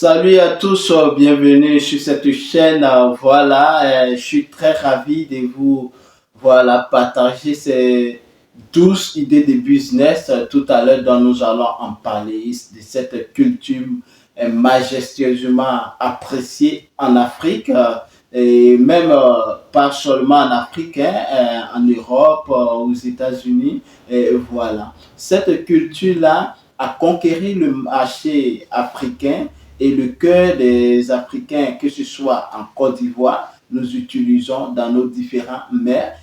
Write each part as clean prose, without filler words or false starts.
Salut à tous, bienvenue sur cette chaîne. Je suis très ravi de vous partager ces 12 idées de business tout à l'heure dont nous allons en parler de cette culture majestueusement appréciée en Afrique et même pas seulement en Afrique, en Europe, aux États-Unis. Et voilà, cette culture-là a conquéri le marché africain et le cœur des Africains, que ce soit en Côte d'Ivoire, nous utilisons dans nos différents mers,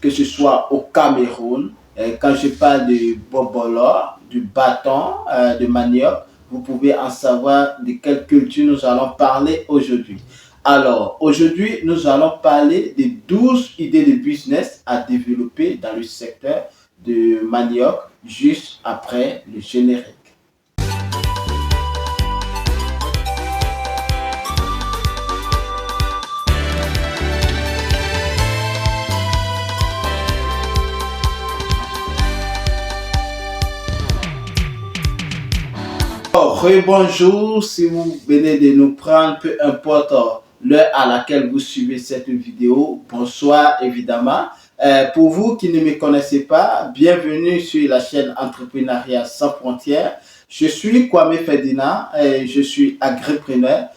que ce soit au Cameroun. Quand je parle de bobolo, du bâton, de manioc, vous pouvez en savoir de quelle culture nous allons parler aujourd'hui. Alors, aujourd'hui, nous allons parler des 12 idées de business à développer dans le secteur de manioc juste après le générique. Rebonjour, si vous venez de nous prendre, peu importe l'heure à laquelle vous suivez cette vidéo, bonsoir évidemment. Pour vous qui ne me connaissez pas, bienvenue sur la chaîne Entrepreneuriat sans frontières. Je suis Kwame Ferdinand, je suis agripreneur,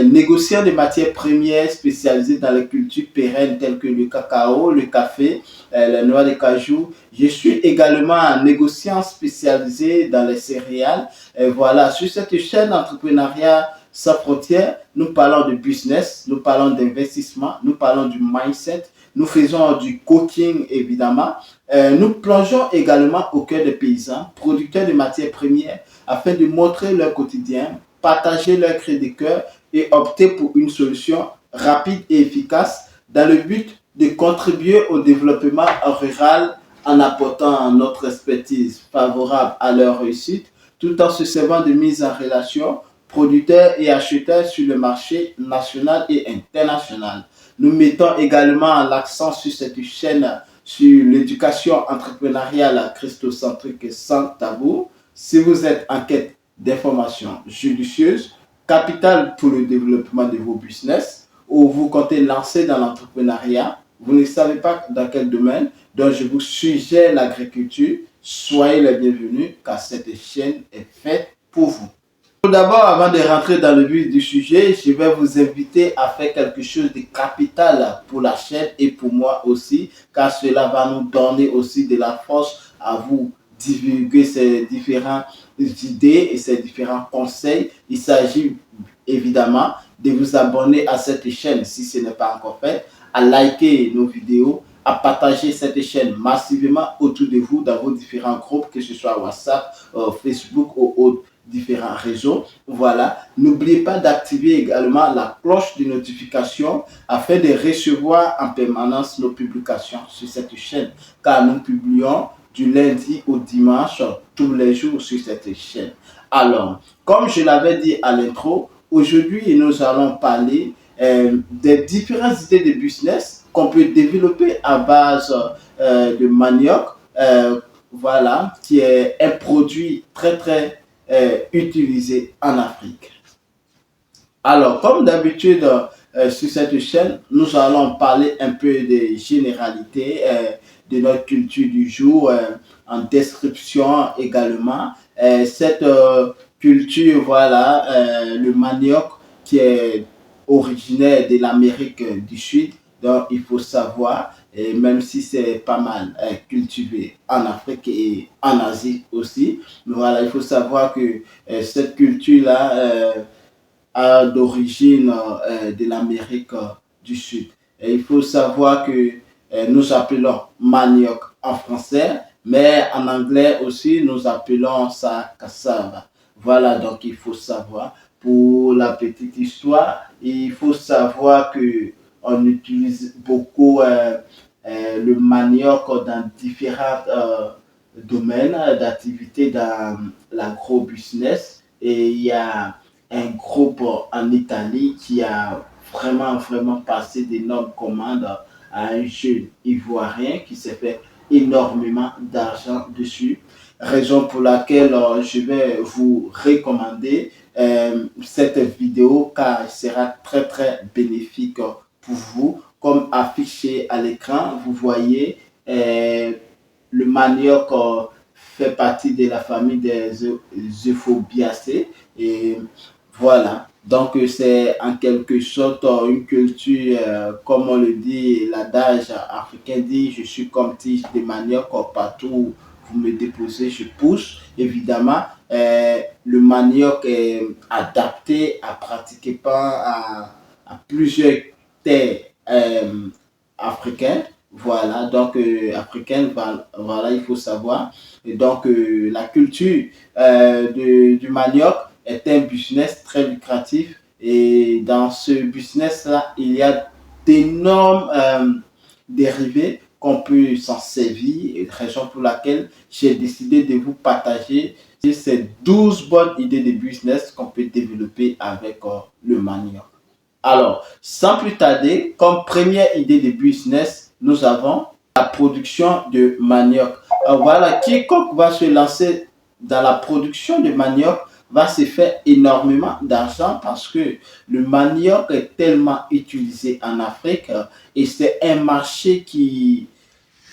négociant de matières premières spécialisées dans les cultures pérennes telles que le cacao, le café, les noix de cajou. Je suis également un négociant spécialisé dans les céréales. Sur cette chaîne Entrepreneuriat sans frontières, nous parlons de business, nous parlons d'investissement, nous parlons du mindset, nous faisons du coaching évidemment. Nous plongeons également au cœur des paysans, producteurs de matières premières, afin de montrer leur quotidien, partager leur cri de cœur et opter pour une solution rapide et efficace dans le but de contribuer au développement rural en apportant notre expertise favorable à leur réussite, tout en se servant de mise en relation producteurs et acheteurs sur le marché national et international. Nous mettons également l'accent sur cette chaîne sur l'éducation entrepreneuriale christocentrique sans tabou. Si vous êtes en quête d'informations judicieuses, capitales pour le développement de vos business, ou vous comptez lancer dans l'entrepreneuriat, vous ne savez pas dans quel domaine, donc je vous suggère l'agriculture, soyez les bienvenus car cette chaîne est faite pour vous. Tout d'abord, avant de rentrer dans le vif du sujet, je vais vous inviter à faire quelque chose de capital pour la chaîne et pour moi aussi, car cela va nous donner aussi de la force à vous divulguer ces différentes idées et ces différents conseils. Il s'agit évidemment de vous abonner à cette chaîne si ce n'est pas encore fait, à liker nos vidéos, à partager cette chaîne massivement autour de vous dans vos différents groupes, que ce soit WhatsApp, Facebook ou autres différents réseaux. N'oubliez pas d'activer également la cloche de notification afin de recevoir en permanence nos publications sur cette chaîne, car nous publions du lundi au dimanche tous les jours sur cette chaîne. Alors, comme je l'avais dit à l'intro, aujourd'hui nous allons parler des différentes idées de business qu'on peut développer à base de manioc, qui est un produit très utilisé en Afrique. Alors, comme d'habitude, sur cette chaîne, nous allons parler un peu des généralités de notre culture du jour, en description également. Cette culture, le manioc qui est originaire de l'Amérique du Sud, donc il faut savoir, et même si c'est pas mal cultivé en Afrique et en Asie aussi, mais voilà, il faut savoir que cette culture-là a d'origine de l'Amérique du Sud. Et il faut savoir que nous appelons manioc en français, mais en anglais aussi, nous appelons ça cassava. Voilà, donc il faut savoir. Pour la petite histoire, il faut savoir que on utilise beaucoup le manioc dans différents domaines d'activité dans l'agro-business. Et il y a un groupe en Italie qui a vraiment passé d'énormes commandes à un jeune ivoirien qui s'est fait énormément d'argent dessus. Raison pour laquelle je vais vous recommander cette vidéo car elle sera très très bénéfique pour vous. Comme affiché à l'écran, vous voyez le manioc fait partie de la famille des Euphobiacées et voilà. Donc c'est en quelque sorte une culture, comme on le dit, l'adage africain dit, je suis comme tige de manioc, partout où vous me déposez, je pousse. Évidemment, le manioc est adapté à pratiquer pas à plusieurs terres africaines. Voilà, donc africaine, voilà, il faut savoir. Et donc, la culture du manioc est un business très lucratif. Et dans ce business-là, il y a d'énormes dérivés qu'on peut s'en servir. Et raison pour laquelle j'ai décidé de vous partager ces 12 bonnes idées de business qu'on peut développer avec le manioc. Alors, sans plus tarder, comme première idée de business, nous avons la production de manioc. Alors voilà, quiconque va se lancer dans la production de manioc va se faire énormément d'argent parce que le manioc est tellement utilisé en Afrique et c'est un marché qui,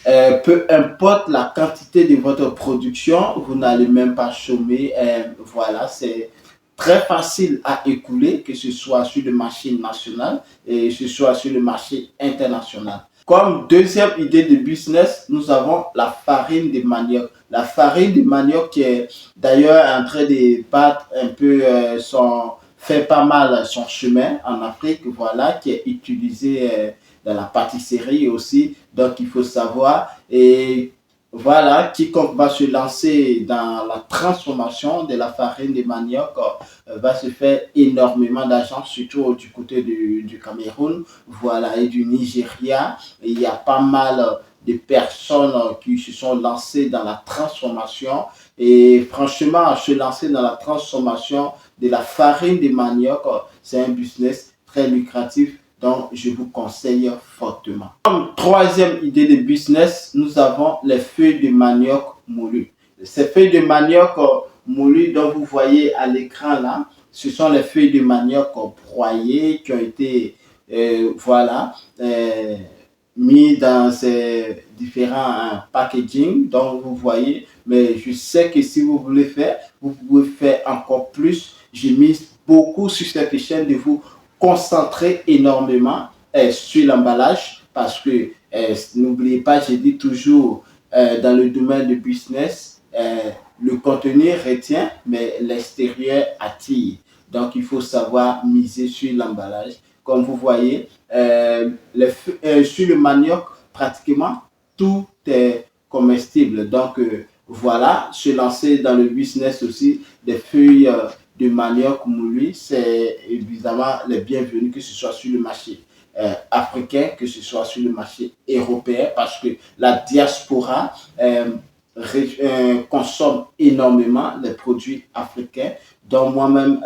peu importe la quantité de votre production, vous n'allez même pas chômer. Voilà, c'est très facile à écouler, que ce soit sur le marché national et que ce soit sur le marché international. Comme deuxième idée de business, nous avons la farine de manioc. La farine de manioc qui est d'ailleurs en train de battre un peu fait pas mal son chemin en Afrique, voilà, qui est utilisée dans la pâtisserie aussi. Donc il faut savoir et voilà, quiconque va se lancer dans la transformation de la farine de manioc va se faire énormément d'argent, surtout du côté du Cameroun, voilà, et du Nigeria. Et il y a pas mal de personnes qui se sont lancées dans la transformation. Et franchement, se lancer dans la transformation de la farine de manioc, c'est un business très lucratif. Donc, je vous conseille fortement. Comme troisième idée de business, nous avons les feuilles de manioc moulues. Ces feuilles de manioc moulues dont vous voyez à l'écran là, ce sont les feuilles de manioc broyées qui ont été, voilà, mis dans ces différents packaging dont vous voyez. Mais je sais que si vous voulez faire, vous pouvez faire encore plus. J'ai mis beaucoup sur cette chaîne de vous concentrer énormément sur l'emballage parce que n'oubliez pas, j'ai dit toujours dans le domaine du business, le contenu retient, mais l'extérieur attire. Donc, il faut savoir miser sur l'emballage. Comme vous voyez, sur le manioc, pratiquement tout est comestible. Donc, voilà, se lancer dans le business aussi des feuilles de manioc moulu, c'est évidemment les bienvenus, que ce soit sur le marché africain, que ce soit sur le marché européen, parce que la diaspora consomme énormément les produits africains, dont moi-même,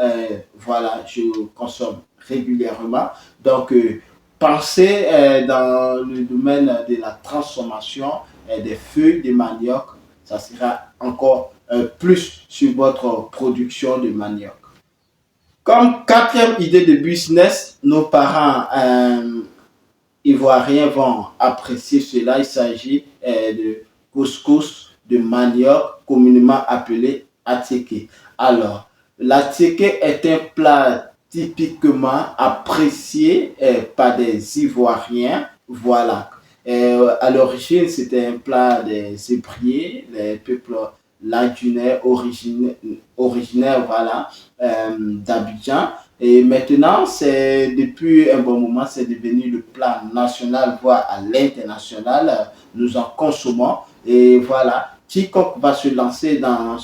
voilà, je consomme régulièrement. Donc, pensez dans le domaine de la transformation des feuilles de manioc, ça sera encore plus sur votre production de manioc. Comme quatrième idée de business, nos parents ivoiriens vont apprécier cela. Il s'agit de couscous de manioc, communément appelé attiéké. Alors, l'attiéké est un plat typiquement apprécié par des Ivoiriens. Voilà. À l'origine, c'était un plat des Hébriers, les peuples lagunais originaires voilà, d'Abidjan. Et maintenant, c'est depuis un bon moment, c'est devenu le plat national, voire à l'international. Nous en consommons. Et voilà, quiconque va se lancer dans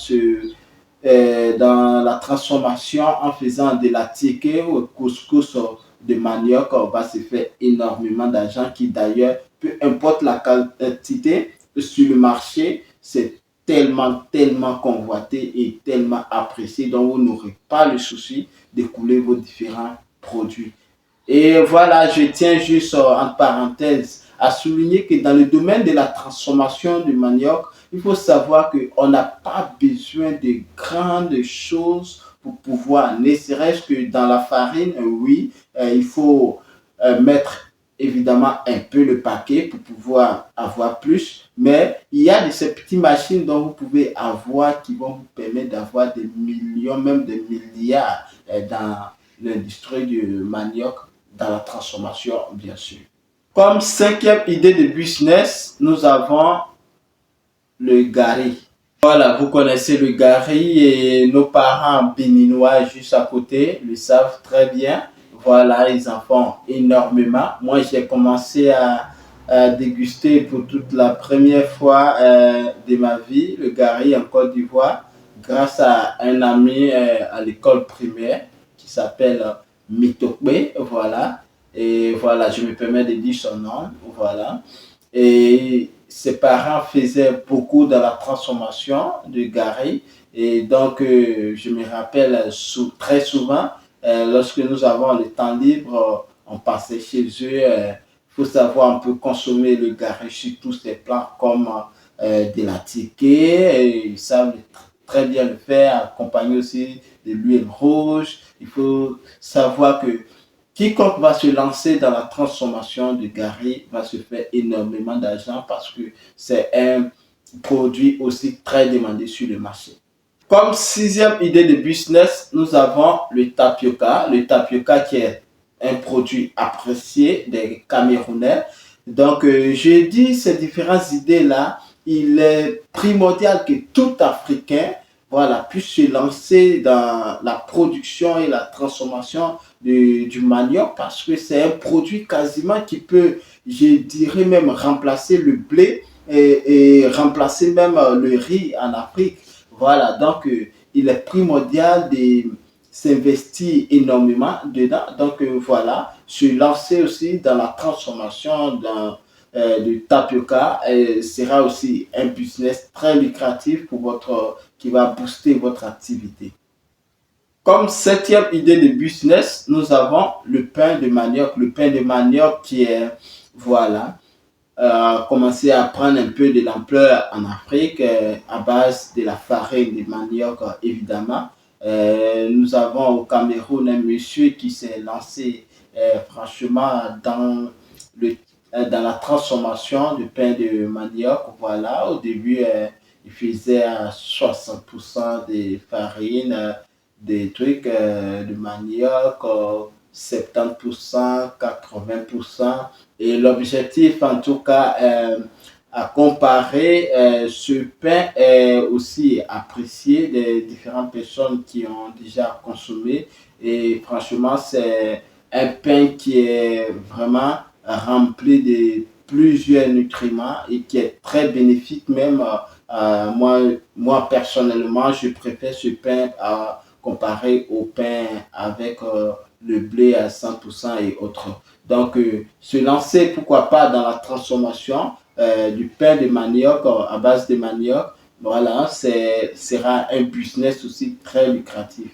la transformation en faisant de la tické ou couscous de manioc va se faire énormément d'argent qui d'ailleurs, peu importe la quantité sur le marché, c'est tellement convoité et tellement apprécié, donc vous n'aurez pas le souci d'écouler vos différents produits. Et voilà, je tiens juste en parenthèse à souligner que dans le domaine de la transformation du manioc, il faut savoir qu'on n'a pas besoin de grandes choses pour pouvoir, ne serait-ce que dans la farine, oui, il faut mettre évidemment un peu le paquet pour pouvoir avoir plus, mais il y a de ces petites machines dont vous pouvez avoir qui vont vous permettre d'avoir des millions, même des milliards dans l'industrie du manioc, dans la transformation bien sûr. Comme cinquième idée de business, nous avons le gari. Voilà, vous connaissez le gari et nos parents béninois juste à côté le savent très bien. Voilà, ils en font énormément. Moi, j'ai commencé à déguster pour toute la première fois de ma vie le gari en Côte d'Ivoire grâce à un ami à l'école primaire qui s'appelle Mitokbe. Voilà, et voilà, je me permets de dire son nom. Voilà. Et ses parents faisaient beaucoup dans la transformation de gari. Et donc, je me rappelle très souvent, lorsque nous avons le temps libre, on passait chez eux. Il faut savoir un peu consommer le gari sur tous ces plats comme de la ticket. Et ils savent très bien le faire, accompagné aussi de l'huile rouge. Il faut savoir que quiconque va se lancer dans la transformation du gari va se faire énormément d'argent parce que c'est un produit aussi très demandé sur le marché. Comme sixième idée de business, nous avons le tapioca. Le tapioca qui est un produit apprécié des Camerounais. Donc, je dis ces différentes idées-là, il est primordial que tout Africain voilà, puisse se lancer dans la production et la transformation du manioc parce que c'est un produit quasiment qui peut, je dirais même, remplacer le blé et remplacer même le riz en Afrique. Voilà, donc il est primordial de s'investir énormément dedans. Donc voilà, se lancer aussi dans la transformation du tapioca sera aussi un business très lucratif pour qui va booster votre activité. Comme septième idée de business, nous avons le pain de manioc. Le pain de manioc qui est, voilà, commencé à prendre un peu de l'ampleur en Afrique à base de la farine de manioc, évidemment. Nous avons au Cameroun un monsieur qui s'est lancé franchement dans la transformation du pain de manioc. Voilà, au début, il faisait à 60% de farine, des trucs de manioc, 70%, 80%. Et l'objectif, en tout cas, à comparer, ce pain est aussi apprécié des différentes personnes qui ont déjà consommé. Et franchement, c'est un pain qui est vraiment rempli de plusieurs nutriments et qui est très bénéfique même. Moi, personnellement, je préfère ce pain à comparer au pain avec le blé à 100% et autres. Donc, se lancer, pourquoi pas, dans la transformation du pain de manioc à base de manioc, voilà, sera un business aussi très lucratif.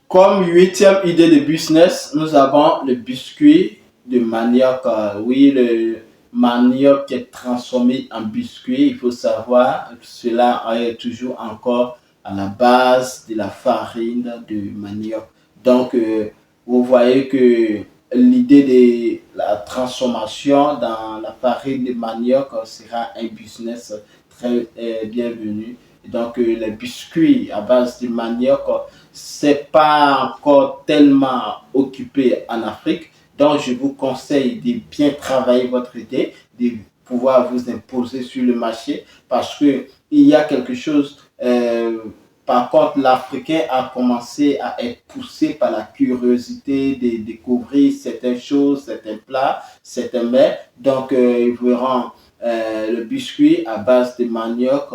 Comme huitième idée de business, nous avons le biscuit de manioc. Oui, le manioc qui est transformé en biscuit. Il faut savoir que cela est toujours encore à la base de la farine de manioc. Donc, vous voyez que l'idée de la transformation dans la farine de manioc sera un business très bienvenu. Donc, les biscuits à base de manioc, c'est pas encore tellement occupé en Afrique. Donc, je vous conseille de bien travailler votre idée, de pouvoir vous imposer sur le marché parce que il y a quelque chose. Par contre, l'Africain a commencé à être poussé par la curiosité de découvrir certaines choses, certains plats, certains mets. Donc, ils verront le biscuit à base de manioc.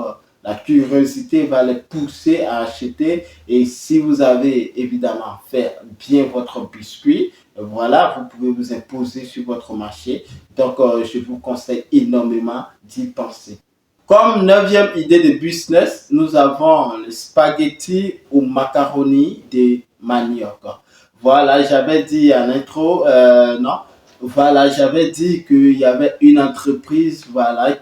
La curiosité va les pousser à acheter. Et si vous avez évidemment fait bien votre biscuit, voilà, vous pouvez vous imposer sur votre marché. Donc, je vous conseille énormément d'y penser. Comme neuvième idée de business, nous avons le spaghetti ou macaroni de manioc. Voilà, j'avais dit en intro, non, voilà, j'avais dit qu'il y avait une entreprise, voilà,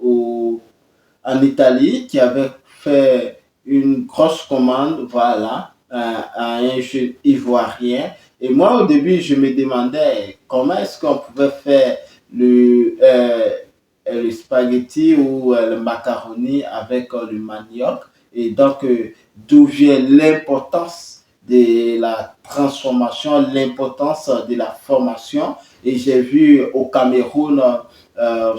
en Italie qui avait fait une grosse commande, voilà, à un jeune Ivoirien. Et moi, au début, je me demandais comment est-ce qu'on pouvait faire le spaghetti ou le macaroni avec le manioc. Et donc, d'où vient l'importance de la transformation, l'importance de la formation. Et j'ai vu au Cameroun,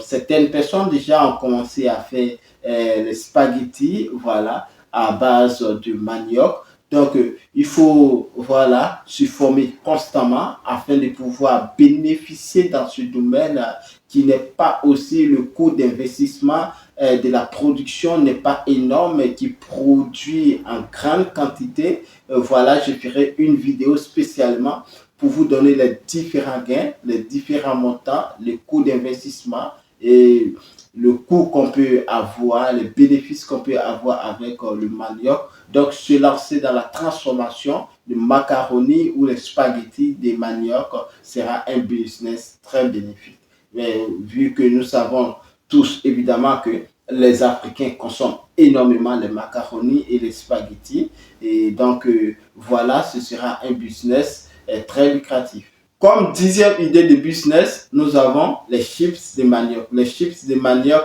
certaines personnes déjà ont commencé à faire les spaghettis, voilà, à base de manioc. Donc, il faut, voilà, se former constamment afin de pouvoir bénéficier dans ce domaine qui n'est pas aussi le coût d'investissement de la production n'est pas énorme, qui produit en grande quantité. Voilà, je ferai une vidéo spécialement pour vous donner les différents gains, les différents montants, les coûts d'investissement et le coût qu'on peut avoir, les bénéfices qu'on peut avoir avec le manioc. Donc, se lancer dans la transformation de macaroni ou les spaghettis des manioc sera un business très bénéfique. Mais vu que nous savons tous évidemment que les Africains consomment énormément les macaronis et les spaghettis, et donc voilà, ce sera un business très lucratif. Comme 10e idée de business, nous avons les chips de manioc. Les chips de manioc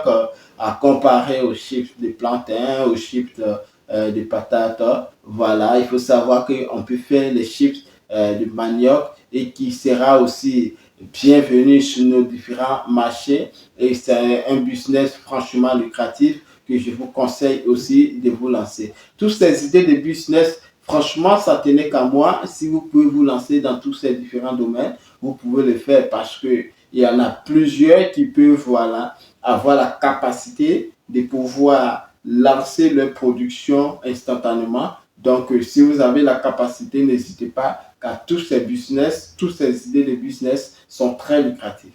à comparer aux chips de plantain, aux chips de patates. Voilà, il faut savoir qu'on peut faire les chips de manioc et qui sera aussi bienvenue sur nos différents marchés. Et c'est un business franchement lucratif que je vous conseille aussi de vous lancer. Toutes ces idées de business, franchement, ça tenait qu'à moi. Si vous pouvez vous lancer dans tous ces différents domaines, vous pouvez le faire parce qu'il y en a plusieurs qui peuvent voilà, avoir la capacité de pouvoir lancer leur production instantanément. Donc, si vous avez la capacité, n'hésitez pas, car tous ces business, toutes ces idées de business sont très lucratives.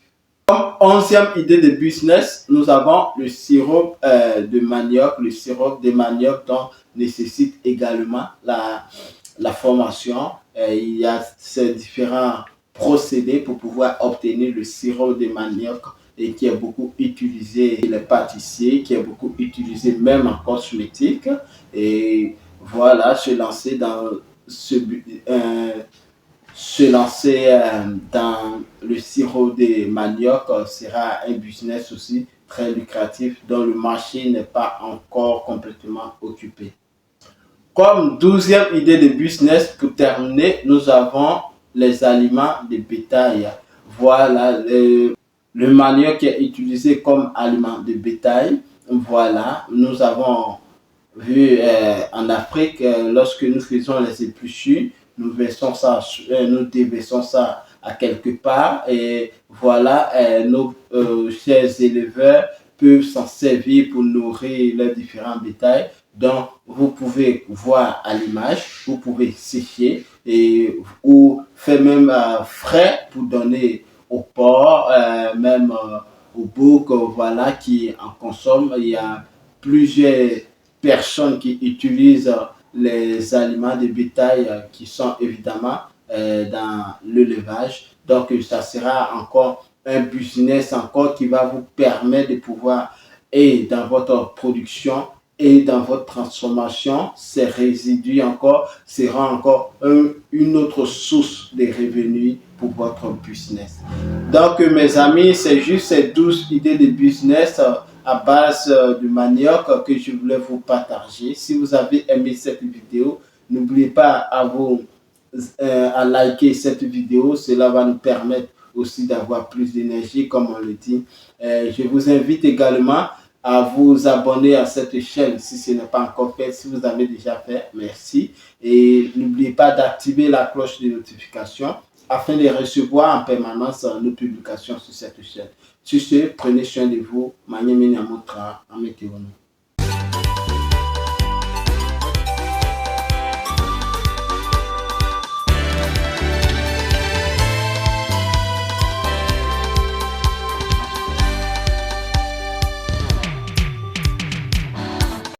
Comme 11e idée de business, nous avons le sirop de manioc. Le sirop de manioc donc, nécessite également la formation. Il y a ces différents procédés pour pouvoir obtenir le sirop de manioc et qui est beaucoup utilisé les pâtissiers, qui est beaucoup utilisé même en cosmétique. Et voilà, se lancer dans dans le sirop de manioc sera un business aussi très lucratif dont le marché n'est pas encore complètement occupé. Comme 12e idée de business, pour terminer, nous avons les aliments de bétail. Voilà, le manioc qui est utilisé comme aliment de bétail. Voilà, nous avons vu en Afrique, lorsque nous faisons les épluchures, nous déversons ça à quelque part et voilà, nos chers éleveurs peuvent s'en servir pour nourrir leurs différents bétails. Donc, vous pouvez voir à l'image, vous pouvez sécher ou faire même frais pour donner au porc, même au bouc, voilà, qui en consomment. Il y a plusieurs personnes qui utilisent les aliments de bétail qui sont évidemment dans l'élevage. Donc, ça sera encore un business encore qui va vous permettre de pouvoir, et dans votre production et dans votre transformation, ces résidus encore sera encore une autre source de revenus pour votre business. Donc, mes amis, c'est juste ces 12 idées de business à base de manioc que je voulais vous partager. Si vous avez aimé cette vidéo, n'oubliez pas à liker cette vidéo. Cela va nous permettre aussi d'avoir plus d'énergie, comme on le dit. Je vous invite également à vous abonner à cette chaîne si ce n'est pas encore fait. Si vous avez déjà fait, merci. Et n'oubliez pas d'activer la cloche de notification afin de recevoir en permanence nos publications sur cette chaîne. Sur ce, prenez soin de vous. Manye Menyamotra, en météo.